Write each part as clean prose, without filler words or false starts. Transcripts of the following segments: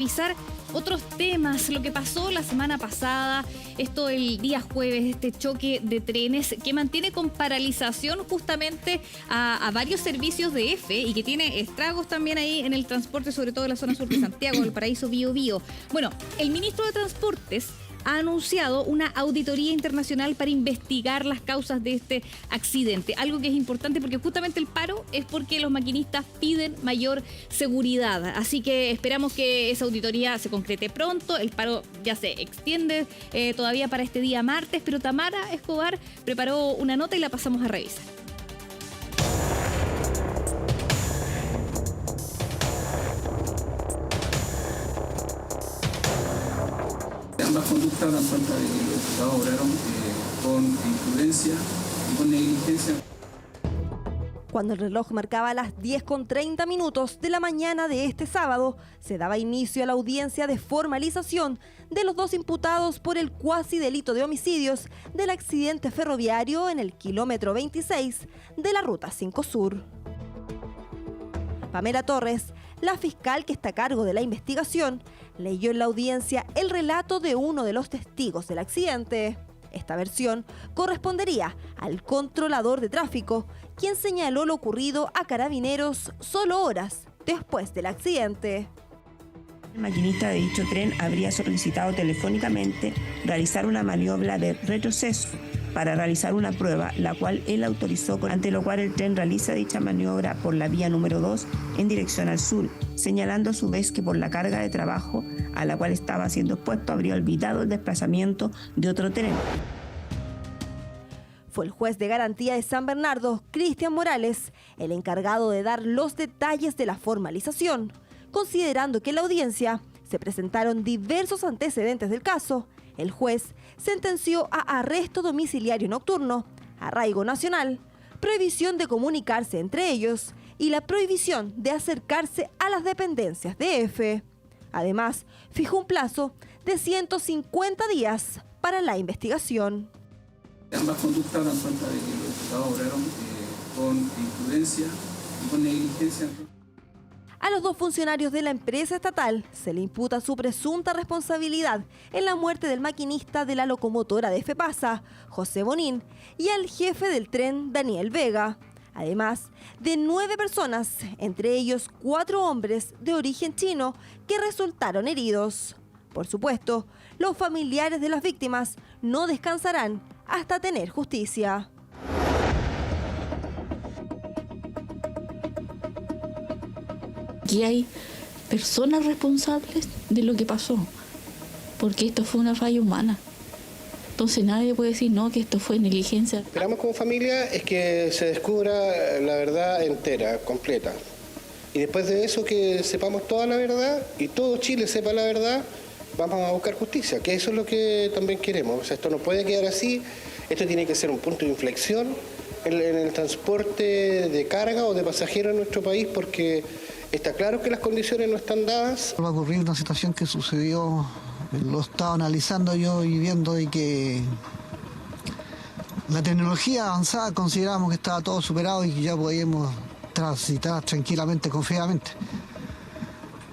Revisar otros temas, lo que pasó la semana pasada, esto el día jueves, este choque de trenes que mantiene con paralización justamente a varios servicios de EFE y que tiene estragos también ahí en el transporte, sobre todo en la zona sur de Santiago, Valparaíso, Biobío. Bueno, el ministro de Transportes ha anunciado una auditoría internacional para investigar las causas de este accidente. Algo que es importante porque justamente el paro es porque los maquinistas piden mayor seguridad. Así que esperamos que esa auditoría se concrete pronto. El paro ya se extiende todavía para este día martes, pero Tamara Escobar preparó una nota y la pasamos a revisar. Ambas conductas dan cuenta de que los diputados obraron con imprudencia y con negligencia. Cuando el reloj marcaba las 10:30 de la mañana de este sábado, se daba inicio a la audiencia de formalización de los dos imputados por el cuasi delito de homicidios del accidente ferroviario en el kilómetro 26 de la Ruta 5 Sur. Pamela Torres, la fiscal que está a cargo de la investigación, leyó en la audiencia el relato de uno de los testigos del accidente. Esta versión correspondería al controlador de tráfico, quien señaló lo ocurrido a Carabineros solo horas después del accidente. El maquinista de dicho tren habría solicitado telefónicamente realizar una maniobra de retroceso para realizar una prueba, la cual él autorizó, ante lo cual el tren realiza dicha maniobra por la vía número 2 en dirección al sur, señalando a su vez que por la carga de trabajo a la cual estaba siendo expuesto habría olvidado el desplazamiento de otro tren. Fue el juez de garantía de San Bernardo, Cristian Morales, el encargado de dar los detalles de la formalización, considerando que en la audiencia se presentaron diversos antecedentes del caso. El juez sentenció a arresto domiciliario nocturno, arraigo nacional, prohibición de comunicarse entre ellos y la prohibición de acercarse a las dependencias de EFE. Además, fijó un plazo de 150 días para la investigación. Ambas conductas dan cuenta de que los diputados obraron con imprudencia y con negligencia. A los dos funcionarios de la empresa estatal se le imputa su presunta responsabilidad en la muerte del maquinista de la locomotora de FEPASA, José Bonín, y al jefe del tren, Daniel Vega. Además de 9 personas, entre ellos 4 hombres de origen chino, que resultaron heridos. Por supuesto, los familiares de las víctimas no descansarán hasta tener justicia. Aquí hay personas responsables de lo que pasó, porque esto fue una falla humana. Entonces nadie puede decir no, que esto fue negligencia. Esperamos como familia es que se descubra la verdad entera, completa. Y después de eso que sepamos toda la verdad y todo Chile sepa la verdad, vamos a buscar justicia, que eso es lo que también queremos. O sea, esto no puede quedar así, esto tiene que ser un punto de inflexión en el transporte de carga o de pasajeros en nuestro país, porque está claro que las condiciones no están dadas. Va a ocurrir una situación que sucedió, lo estaba analizando yo y viendo y que la tecnología avanzada considerábamos que estaba todo superado y que ya podíamos transitar tranquilamente, confiadamente.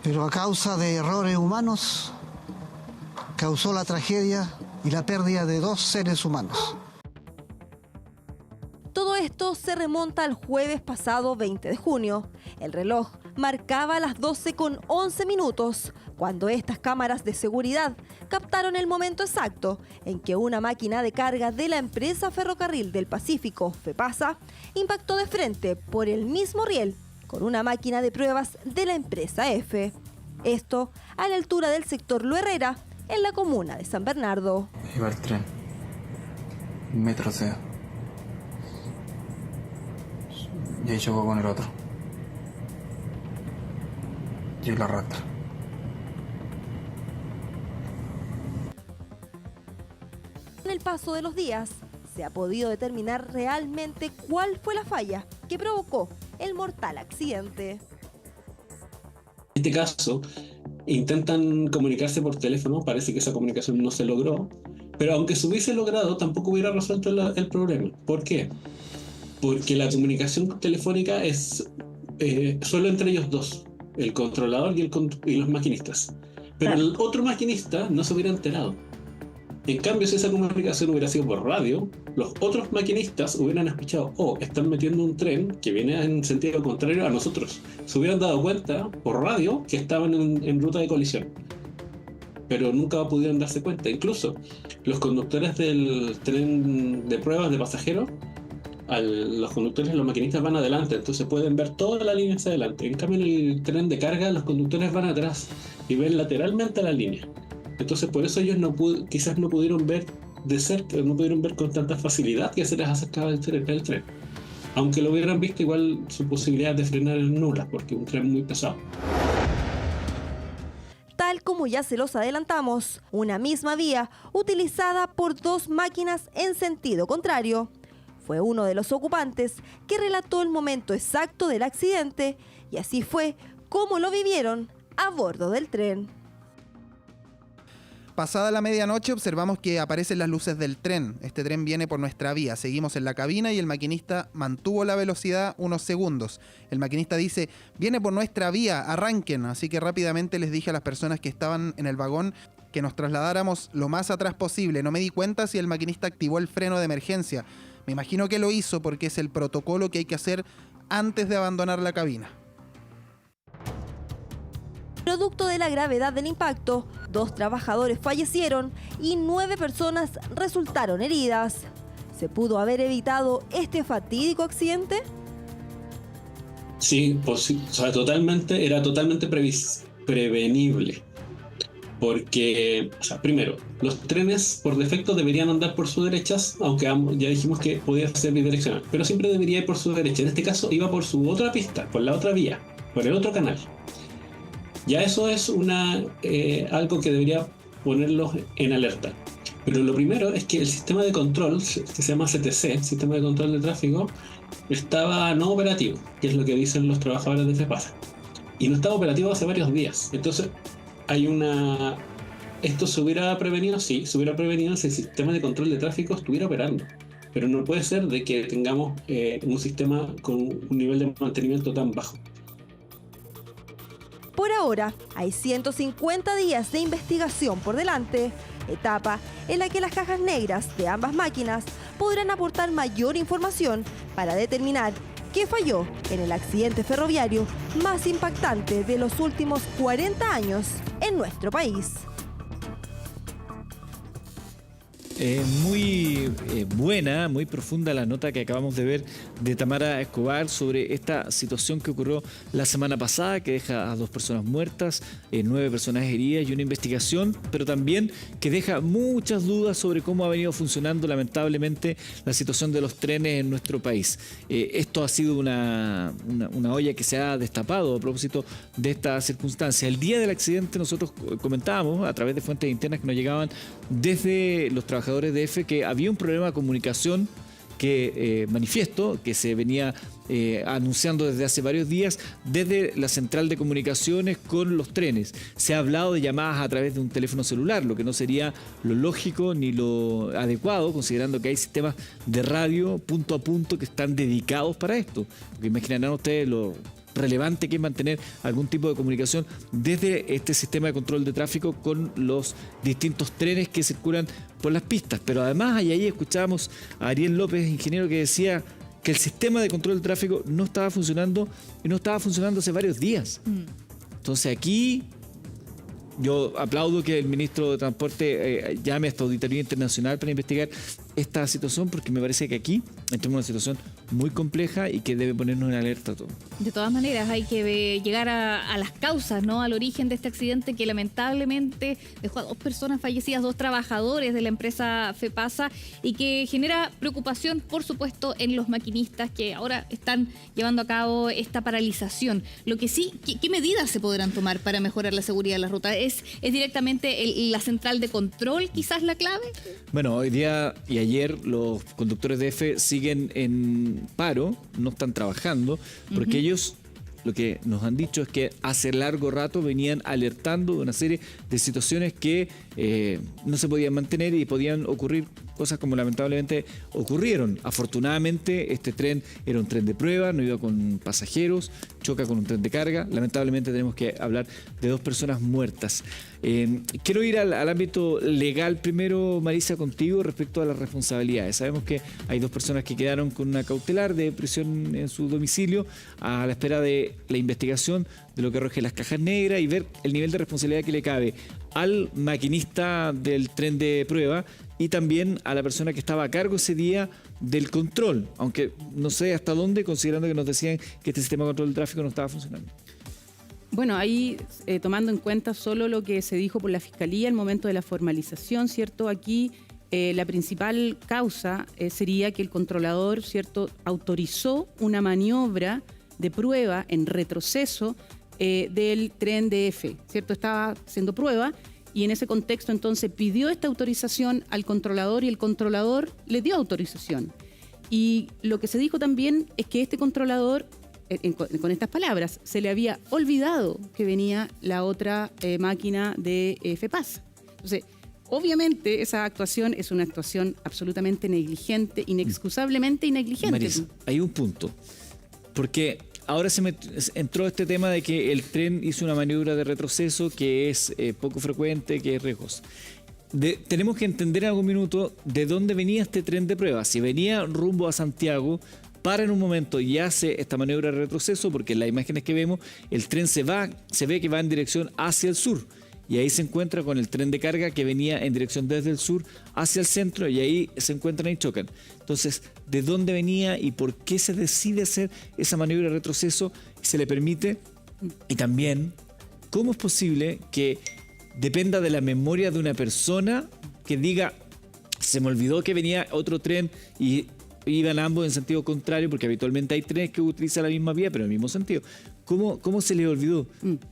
Pero a causa de errores humanos, causó la tragedia y la pérdida de 2 seres humanos. Todo esto se remonta al jueves pasado 20 de junio. El reloj marcaba las 12:11 cuando estas cámaras de seguridad captaron el momento exacto en que una máquina de carga de la empresa Ferrocarril del Pacífico, FEPASA, impactó de frente por el mismo riel con una máquina de pruebas de la empresa EFE. Esto a la altura del sector Lo Herrera, en la comuna de San Bernardo. Iba el tren, metro C, y ahí chocó con el otro, y la arrastra. En el paso de los días, se ha podido determinar realmente cuál fue la falla que provocó el mortal accidente. En este caso, intentan comunicarse por teléfono, parece que esa comunicación no se logró, pero aunque se hubiese logrado, tampoco hubiera resuelto el problema. ¿Por qué? Porque la comunicación telefónica es solo entre ellos dos, el controlador y los maquinistas. Pero el otro maquinista no se hubiera enterado. En cambio, si esa comunicación hubiera sido por radio, los otros maquinistas hubieran escuchado, están metiendo un tren que viene en sentido contrario a nosotros. Se hubieran dado cuenta por radio que estaban en ruta de colisión. Pero nunca pudieron darse cuenta. Incluso los conductores del tren de pruebas de pasajeros, los conductores y los maquinistas van adelante, entonces pueden ver toda la línea hacia adelante. En cambio, en el tren de carga, los conductores van atrás y ven lateralmente a la línea. Entonces, por eso ellos quizás no pudieron ver de cerca, no pudieron ver con tanta facilidad que se les acercaba el tren. Aunque lo hubieran visto, igual sus posibilidades de frenar eran nulas, porque es un tren muy pesado. Tal como ya se los adelantamos, una misma vía utilizada por dos máquinas en sentido contrario. Fue uno de los ocupantes que relató el momento exacto del accidente y así fue como lo vivieron a bordo del tren. Pasada la medianoche observamos que aparecen las luces del tren. Este tren viene por nuestra vía. Seguimos en la cabina y el maquinista mantuvo la velocidad unos segundos. El maquinista dice, viene por nuestra vía, arranquen. Así que rápidamente les dije a las personas que estaban en el vagón que nos trasladáramos lo más atrás posible. No me di cuenta si el maquinista activó el freno de emergencia. Me imagino que lo hizo porque es el protocolo que hay que hacer antes de abandonar la cabina. Producto de la gravedad del impacto, 2 trabajadores fallecieron y 9 personas resultaron heridas. ¿Se pudo haber evitado este fatídico accidente? Sí, era totalmente prevenible. Porque, primero, los trenes por defecto deberían andar por sus derechas, aunque ya dijimos que podía ser bidireccional, pero siempre debería ir por su derecha. En este caso iba por su otra pista, por la otra vía, por el otro canal. Ya eso es algo que debería ponerlos en alerta. Pero lo primero es que el sistema de control, que se llama CTC, Sistema de Control de Tráfico, estaba no operativo, que es lo que dicen los trabajadores de FEPASA. Y no estaba operativo hace varios días. Entonces, esto se hubiera prevenido, sí, se hubiera prevenido si el sistema de control de tráfico estuviera operando. Pero no puede ser de que tengamos un sistema con un nivel de mantenimiento tan bajo. Por ahora, hay 150 días de investigación por delante, etapa en la que las cajas negras de ambas máquinas podrán aportar mayor información para determinar qué falló en el accidente ferroviario más impactante de los últimos 40 años en nuestro país. Muy buena, muy profunda la nota que acabamos de ver de Tamara Escobar sobre esta situación que ocurrió la semana pasada, que deja a 2 personas muertas, 9 personas heridas y una investigación, pero también que deja muchas dudas sobre cómo ha venido funcionando lamentablemente la situación de los trenes en nuestro país. Esto ha sido una olla que se ha destapado a propósito de esta circunstancia. El día del accidente nosotros comentábamos a través de fuentes internas que nos llegaban desde los trabajadores de EFE que había un problema de comunicación manifiesto que se venía anunciando desde hace varios días desde la central de comunicaciones con los trenes. Se ha hablado de llamadas a través de un teléfono celular, lo que no sería lo lógico ni lo adecuado, considerando que hay sistemas de radio punto a punto que están dedicados para esto. Porque imaginarán ustedes lo relevante que es mantener algún tipo de comunicación desde este sistema de control de tráfico con los distintos trenes que circulan por las pistas. Pero además, ahí escuchábamos a Ariel López, ingeniero, que decía que el sistema de control de tráfico no estaba funcionando y no estaba funcionando hace varios días. Entonces aquí yo aplaudo que el ministro de Transporte llame a esta auditoría internacional para investigar esta situación, porque me parece que aquí entramos en una situación muy compleja y que debe ponernos en alerta a todos. De todas maneras, hay que llegar a las causas, ¿no? Al origen de este accidente que lamentablemente dejó a 2 personas fallecidas, 2 trabajadores de la empresa FEPASA, y que genera preocupación, por supuesto, en los maquinistas que ahora están llevando a cabo esta paralización. Lo que sí, ¿qué medidas se podrán tomar para mejorar la seguridad de la ruta? ¿Es directamente la central de control quizás la clave? Bueno, hoy día y ayer los conductores de EFE siguen en paro, no están trabajando, porque ellos lo que nos han dicho es que hace largo rato venían alertando de una serie de situaciones que no se podían mantener y podían ocurrir cosas como lamentablemente ocurrieron. Afortunadamente este tren era un tren de prueba, no iba con pasajeros, choca con un tren de carga. Lamentablemente tenemos que hablar de 2 personas muertas. Quiero ir al ámbito legal primero, Marisa, contigo respecto a las responsabilidades. Sabemos que hay 2 personas que quedaron con una cautelar de prisión en su domicilio a la espera de la investigación de lo que arroje las cajas negras y ver el nivel de responsabilidad que le cabe al maquinista del tren de prueba y también a la persona que estaba a cargo ese día del control, aunque no sé hasta dónde, considerando que nos decían que este sistema de control del tráfico no estaba funcionando. Bueno, ahí tomando en cuenta solo lo que se dijo por la Fiscalía al momento de la formalización, ¿cierto? Aquí la principal causa sería que el controlador, ¿cierto?, autorizó una maniobra de prueba en retroceso del tren DF, ¿cierto? Estaba haciendo prueba y en ese contexto entonces pidió esta autorización al controlador y el controlador le dio autorización. Y lo que se dijo también es que este controlador, con estas palabras, se le había olvidado que venía la otra máquina de FEPAS. Entonces, obviamente esa actuación es una actuación absolutamente negligente, inexcusablemente negligente. Marisa, hay un punto, porque ahora entró este tema de que el tren hizo una maniobra de retroceso que es poco frecuente, que es riesgosa. Tenemos que entender en algún minuto de dónde venía este tren de prueba. Si venía rumbo a Santiago, para en un momento y hace esta maniobra de retroceso, porque en las imágenes que vemos, el tren se ve que va en dirección hacia el sur. Y ahí se encuentra con el tren de carga que venía en dirección desde el sur hacia el centro y ahí se encuentran y chocan. Entonces, ¿de dónde venía y por qué se decide hacer esa maniobra de retroceso y se le permite? Y también, ¿cómo es posible que dependa de la memoria de una persona que diga, se me olvidó que venía otro tren y iban ambos en sentido contrario, porque habitualmente hay trenes que utilizan la misma vía pero en el mismo sentido? ¿Cómo se le olvidó?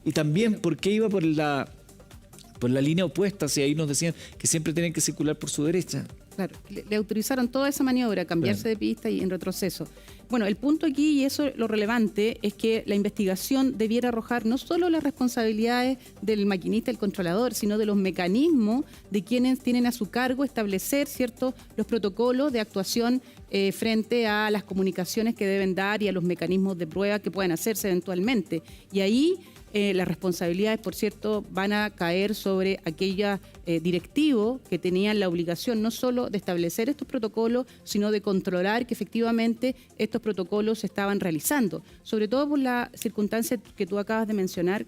Y también, ¿por qué iba por la línea opuesta, si ahí nos decían que siempre tienen que circular por su derecha? Claro, le autorizaron toda esa maniobra, cambiarse de pista y en retroceso. Bueno, el punto aquí, y eso lo relevante, es que la investigación debiera arrojar no solo las responsabilidades del maquinista, el controlador, sino de los mecanismos de quienes tienen a su cargo establecer, ¿cierto?, los protocolos de actuación frente a las comunicaciones que deben dar y a los mecanismos de prueba que puedan hacerse eventualmente. Y ahí las responsabilidades, por cierto, van a caer sobre aquellos directivos que tenían la obligación no solo de establecer estos protocolos, sino de controlar que efectivamente estos protocolos se estaban realizando, sobre todo por la circunstancia que tú acabas de mencionar,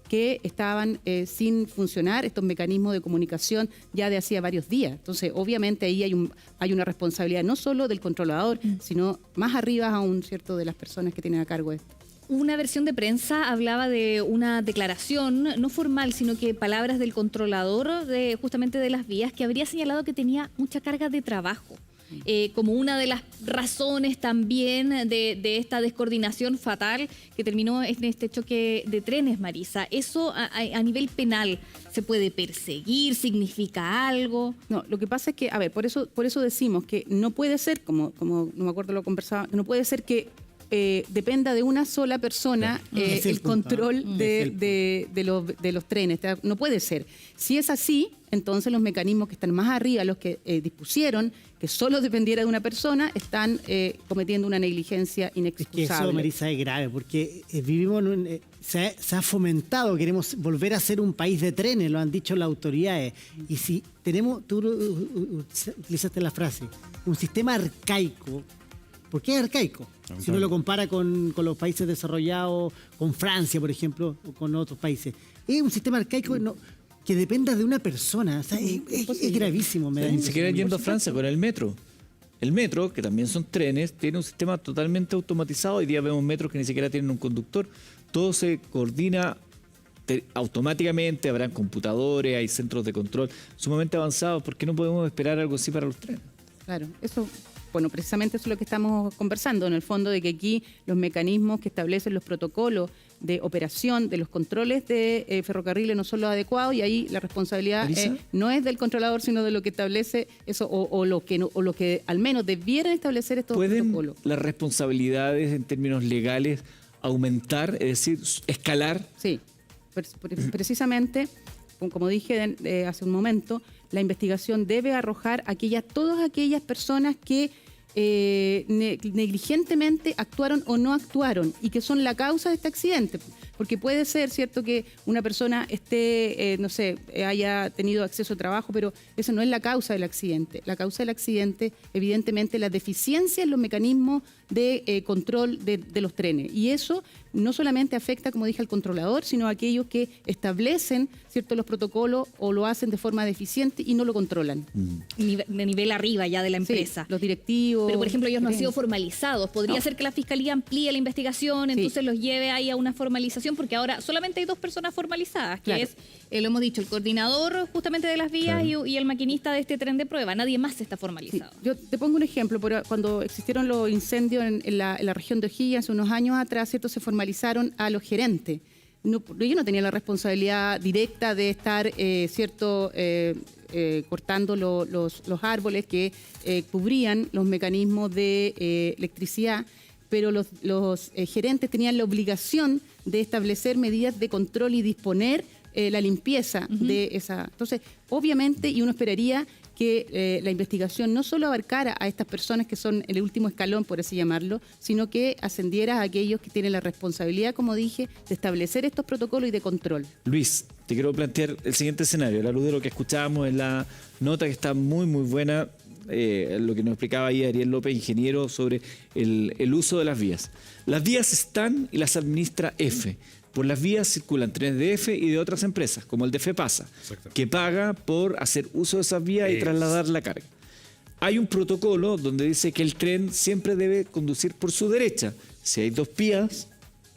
que estaban sin funcionar estos mecanismos de comunicación ya de hacía varios días. Entonces, obviamente ahí hay una responsabilidad no solo del controlador, sino más arriba aún, ¿cierto?, de las personas que tienen a cargo esto. Una versión de prensa hablaba de una declaración, no formal, sino que palabras del controlador justamente de las vías, que habría señalado que tenía mucha carga de trabajo. Como una de las razones también de esta descoordinación fatal que terminó en este choque de trenes, Marisa. ¿Eso a nivel penal se puede perseguir? ¿Significa algo? No, lo que pasa es que, a ver, por eso decimos que no puede ser, como no me acuerdo lo conversaba, no puede ser que dependa de una sola persona el control de los trenes. No puede ser. Si es así, entonces los mecanismos que están más arriba, los que dispusieron que solo dependiera de una persona, están cometiendo una negligencia inexcusable. Es que eso, Marisa, es grave, porque vivimos se ha fomentado, queremos volver a ser un país de trenes, lo han dicho las autoridades. Y si tenemos, tú utilizaste la frase, un sistema arcaico. ¿Por qué es arcaico? Si uno lo compara con los países desarrollados, con Francia, por ejemplo, o con otros países. Es un sistema arcaico que dependa de una persona. O sea, es gravísimo. Ni siquiera yendo a Francia con el metro. El metro, que también son trenes, tiene un sistema totalmente automatizado. Hoy día vemos metros que ni siquiera tienen un conductor. Todo se coordina automáticamente, habrán computadores, hay centros de control sumamente avanzados. ¿Por qué no podemos esperar algo así para los trenes? Claro, eso... Bueno, precisamente eso es lo que estamos conversando, en el fondo, de que aquí los mecanismos que establecen los protocolos de operación de los controles de ferrocarriles no son los adecuados, y ahí la responsabilidad no es del controlador, sino de lo que establece eso o lo que al menos debieran establecer estos protocolos. ¿Pueden las responsabilidades en términos legales aumentar, es decir, escalar? Sí, precisamente, como dije hace un momento, la investigación debe arrojar todas aquellas personas que negligentemente actuaron o no actuaron y que son la causa de este accidente. Porque puede ser, ¿cierto?, que una persona esté, no sé, haya tenido acceso a trabajo, pero eso no es la causa del accidente. La causa del accidente, evidentemente, la deficiencia en los mecanismos de control de los trenes. Y eso no solamente afecta, como dije, al controlador, sino a aquellos que establecen, ¿cierto?, los protocolos o lo hacen de forma deficiente y no lo controlan. De nivel arriba ya de la empresa. Sí, los directivos. Pero, por ejemplo, ellos no han sido formalizados. Podría ser que la Fiscalía amplíe la investigación, entonces los lleve ahí a una formalización, porque ahora solamente hay 2 personas formalizadas, que es, lo hemos dicho, el coordinador justamente de las vías y el maquinista de este tren de prueba. Nadie más está formalizado. Sí. Yo te pongo un ejemplo. Cuando existieron los incendios en la región de O'Higgins hace unos años atrás, ¿cierto?, se formalizaron a los gerentes. Ellos no tenían la responsabilidad directa de estar, cortando los árboles que cubrían los mecanismos de electricidad, pero los gerentes tenían la obligación de establecer medidas de control y disponer la limpieza de esa. Entonces, obviamente, y uno esperaría que la investigación no solo abarcara a estas personas que son el último escalón, por así llamarlo, sino que ascendiera a aquellos que tienen la responsabilidad, como dije, de establecer estos protocolos y de control. Luis, te quiero plantear el siguiente escenario, a la luz de lo que escuchábamos en la nota, que está muy, muy buena, lo que nos explicaba ahí Ariel López, ingeniero, sobre el uso de las vías. Las vías están y las administra EFE. Por las vías circulan trenes de EFE y de otras empresas, como el de FEPASA, que paga por hacer uso de esas vías y trasladar la carga. Hay un protocolo donde dice que el tren siempre debe conducir por su derecha. Si hay 2 vías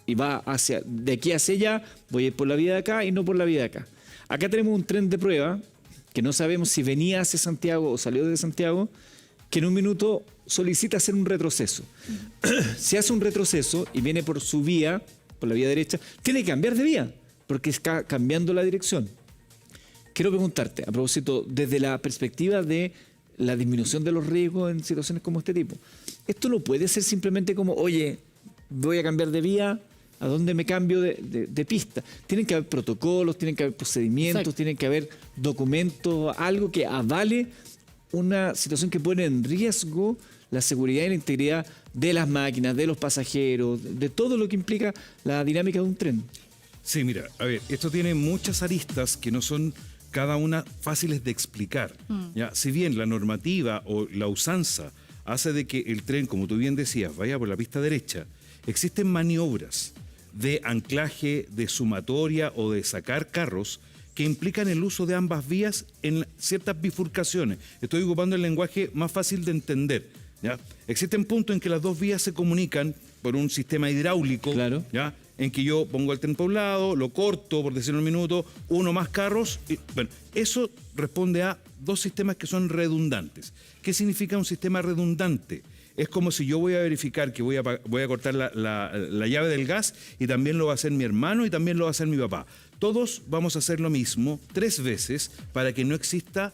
y va de aquí hacia allá, voy a ir por la vía de acá y no por la vía de acá. Acá tenemos un tren de prueba que no sabemos si venía hacia Santiago o salió de Santiago, que en un minuto solicita hacer un retroceso. Si hace un retroceso y viene por su vía, por la vía derecha, tiene que cambiar de vía, porque está cambiando la dirección. Quiero preguntarte, a propósito, desde la perspectiva de la disminución de los riesgos en situaciones como este tipo, esto no puede ser simplemente como, oye, voy a cambiar de vía, ¿a dónde me cambio de pista? Tienen que haber protocolos, tienen que haber procedimientos, tienen que haber documentos, algo que avale una situación que pone en riesgo la seguridad y la integridad de las máquinas, de los pasajeros, de todo lo que implica la dinámica de un tren. Sí, mira, a ver, esto tiene muchas aristas que no son cada una fáciles de explicar. ¿Ya? Si bien la normativa o la usanza hace de que el tren, como tú bien decías, vaya por la pista derecha, existen maniobras de anclaje, de sumatoria o de sacar carros que implican el uso de ambas vías en ciertas bifurcaciones. Estoy ocupando el lenguaje más fácil de entender. ¿Ya? Existen puntos en que las 2 vías se comunican por un sistema hidráulico, ¿ya? En que yo pongo el tren por un lado, lo corto, por decirlo un minuto, uno más carros. Bueno, eso responde a 2 sistemas que son redundantes. ¿Qué significa un sistema redundante? Es como si yo voy a verificar que voy a cortar la llave del gas y también lo va a hacer mi hermano y también lo va a hacer mi papá. Todos vamos a hacer lo mismo 3 veces para que no exista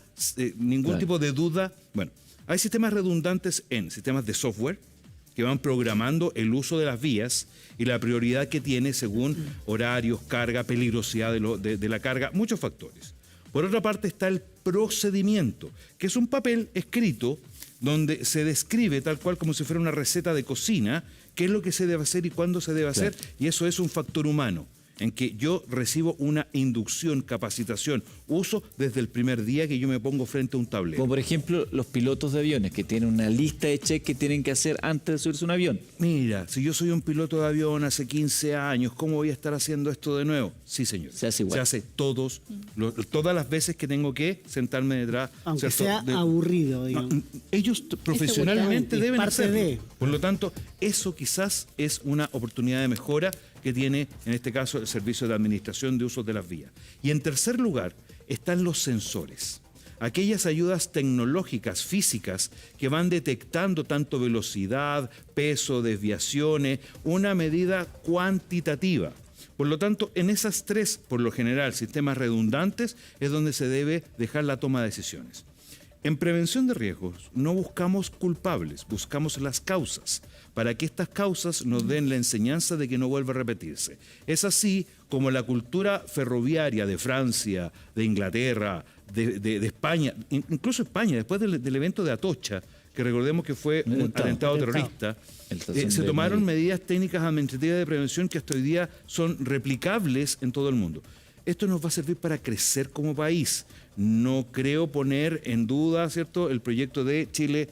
ningún tipo de duda. Bueno, hay sistemas redundantes en sistemas de software que van programando el uso de las vías y la prioridad que tiene según horarios, carga, peligrosidad de la carga, muchos factores. Por otra parte está el procedimiento, que es un papel escrito donde se describe tal cual como si fuera una receta de cocina, qué es lo que se debe hacer y cuándo se debe hacer, y eso es un factor humano, en que yo recibo una inducción, capacitación, uso desde el primer día que yo me pongo frente a un tablero. Como por ejemplo los pilotos de aviones, que tienen una lista de check que tienen que hacer antes de subirse a un avión. Mira, si yo soy un piloto de avión hace 15 años, ¿cómo voy a estar haciendo esto de nuevo? Sí, señor. Se hace igual. Se hace todas las veces que tengo que sentarme detrás. Aunque sea aburrido, digamos. No, ellos profesionalmente deben hacerlo. Por lo tanto, eso quizás es una oportunidad de mejora que tiene, en este caso, el Servicio de Administración de Usos de las Vías. Y en tercer lugar, están los sensores. Aquellas ayudas tecnológicas, físicas, que van detectando tanto velocidad, peso, desviaciones, una medida cuantitativa. Por lo tanto, en esas 3, por lo general, sistemas redundantes, es donde se debe dejar la toma de decisiones. En prevención de riesgos no buscamos culpables, buscamos las causas, para que estas causas nos den la enseñanza de que no vuelva a repetirse. Es así como la cultura ferroviaria de Francia, de Inglaterra, de España, incluso España, después del evento de Atocha, que recordemos que fue un atentado terrorista, se tomaron medidas técnicas administrativas de prevención que hasta hoy día son replicables en todo el mundo. Esto nos va a servir para crecer como país. No creo poner en duda, ¿cierto?, el proyecto de Chile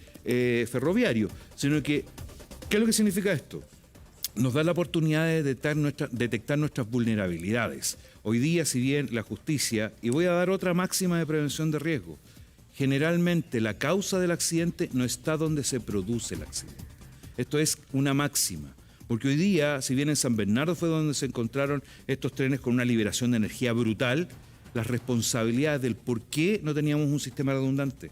ferroviario, sino que, ¿qué es lo que significa esto? Nos da la oportunidad de detectar nuestras vulnerabilidades. Hoy día, si bien la justicia, y voy a dar otra máxima de prevención de riesgo, generalmente la causa del accidente no está donde se produce el accidente. Esto es una máxima, porque hoy día, si bien en San Bernardo fue donde se encontraron estos trenes con una liberación de energía brutal, las responsabilidades del por qué no teníamos un sistema redundante.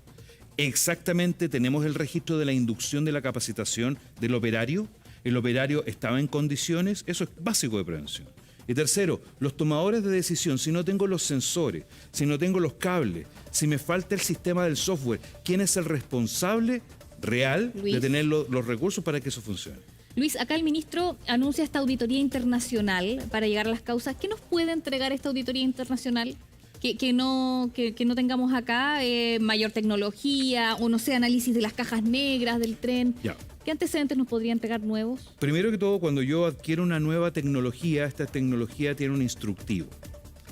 Exactamente, tenemos el registro de la inducción de la capacitación del operario. El operario estaba en condiciones, eso es básico de prevención. Y tercero, los tomadores de decisión, si no tengo los sensores, si no tengo los cables, si me falta el sistema del software, ¿quién es el responsable real de tener los recursos para que eso funcione? Luis, acá el ministro anuncia esta auditoría internacional para llegar a las causas. ¿Qué nos puede entregar esta auditoría internacional? Que no tengamos acá mayor tecnología o no sé, análisis de las cajas negras del tren. Ya. ¿Qué antecedentes nos podría entregar nuevos? Primero que todo, cuando yo adquiero una nueva tecnología, esta tecnología tiene un instructivo.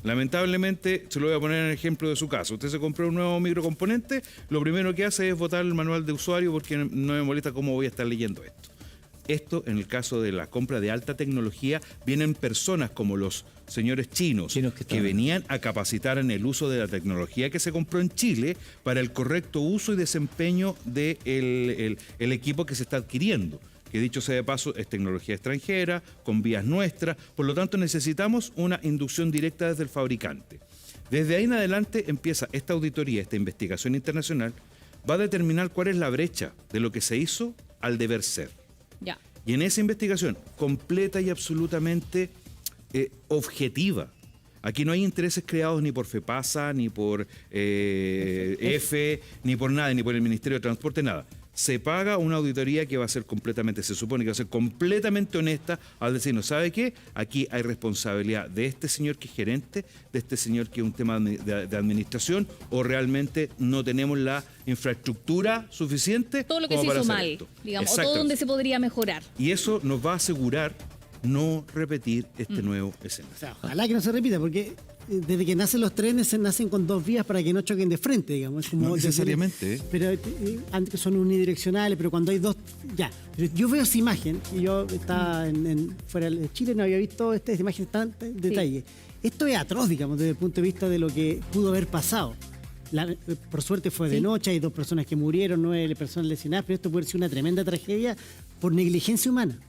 Lamentablemente, se lo voy a poner en el ejemplo de su caso. Usted se compró un nuevo microcomponente, lo primero que hace es botar el manual de usuario porque no me molesta cómo voy a estar leyendo esto. Esto, en el caso de la compra de alta tecnología, vienen personas como los señores chinos que venían a capacitar en el uso de la tecnología que se compró en Chile para el correcto uso y desempeño del el equipo que se está adquiriendo. Que dicho sea de paso, es tecnología extranjera, con vías nuestras, por lo tanto necesitamos una inducción directa desde el fabricante. Desde ahí en adelante empieza esta auditoría, esta investigación internacional, va a determinar cuál es la brecha de lo que se hizo al deber ser. Ya. Y en esa investigación completa y absolutamente objetiva, aquí no hay intereses creados ni por FEPASA, ni por EFE, ni por nada, ni por el Ministerio de Transporte, nada. Se paga una auditoría que va a ser completamente, se supone que va a ser completamente honesta al decirnos, ¿sabe qué? Aquí hay responsabilidad de este señor que es gerente, de este señor que es un tema de administración, o realmente no tenemos la infraestructura suficiente. Todo lo que se hizo mal, digamos, o todo donde se podría mejorar. Y eso nos va a asegurar no repetir este nuevo escenario. O sea, ojalá que no se repita, porque desde que nacen los trenes se nacen con dos vías para que no choquen de frente, digamos. Como no necesariamente. Pero antes son unidireccionales, pero cuando hay dos, ya. Pero yo veo esa imagen, y yo estaba fuera de Chile, no había visto esta imagen tan en detalle. Esto es atroz, digamos, desde el punto de vista de lo que pudo haber pasado. Por suerte fue de noche, hay 2 personas que murieron, 9 personas lesionadas, pero esto puede ser una tremenda tragedia por negligencia humana.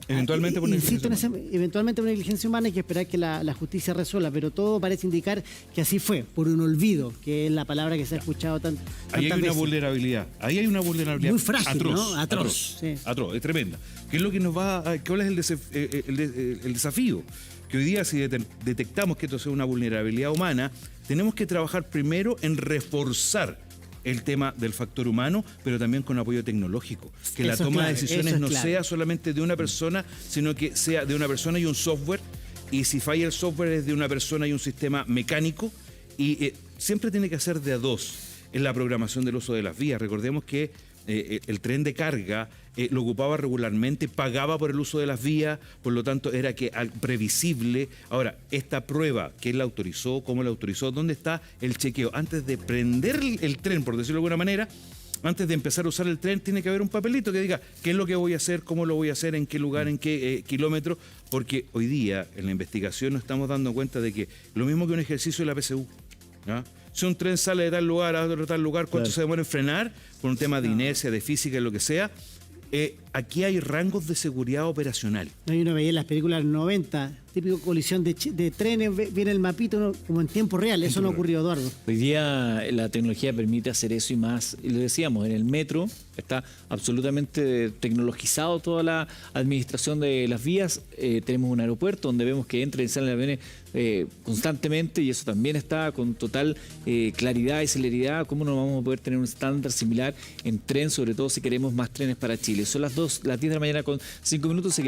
Eventualmente por negligencia humana. Eventualmente por negligencia humana, hay que esperar que la justicia resuelva, pero todo parece indicar que así fue, por un olvido, que es la palabra que se ha escuchado tantas veces. Ahí hay una vulnerabilidad. Ahí hay una vulnerabilidad muy frágil, atroz, ¿no? Atroz. Sí. Atroz, es tremenda. ¿Qué es lo que nos va cuál es el desafío? Que hoy día, si detectamos que esto sea una vulnerabilidad humana, tenemos que trabajar primero en reforzar el tema del factor humano, pero también con apoyo tecnológico. Que la toma de decisiones no sea solamente de una persona, sino que sea de una persona y un software, y si falla el software es de una persona y un sistema mecánico, y siempre tiene que ser de a dos en la programación del uso de las vías. Recordemos que el tren de carga lo ocupaba regularmente, pagaba por el uso de las vías, por lo tanto era previsible. Ahora, esta prueba, ¿quién la autorizó? ¿Cómo la autorizó? ¿Dónde está el chequeo? Antes de prender el tren, por decirlo de alguna manera, antes de empezar a usar el tren, tiene que haber un papelito que diga qué es lo que voy a hacer, cómo lo voy a hacer, en qué lugar, en qué kilómetro, porque hoy día en la investigación nos estamos dando cuenta de que lo mismo que un ejercicio de la PSU, ¿no? Si un tren sale de tal lugar a otro tal lugar, ¿cuánto se demora en frenar? Por un tema de inercia, de física, lo que sea. Aquí hay rangos de seguridad operacional. Uno veía en las películas 90, típico colisión de trenes, viene el mapito como en tiempo real. Eso no ocurrió, Eduardo. Hoy día la tecnología permite hacer eso y más. Y lo decíamos, en el metro está absolutamente tecnologizado toda la administración de las vías. Tenemos un aeropuerto donde vemos que entra y salen aviones constantemente, y eso también está con total claridad y celeridad. ¿Cómo no vamos a poder tener un estándar similar en tren, sobre todo si queremos más trenes para Chile? Son las 10 de la mañana con 5 minutos.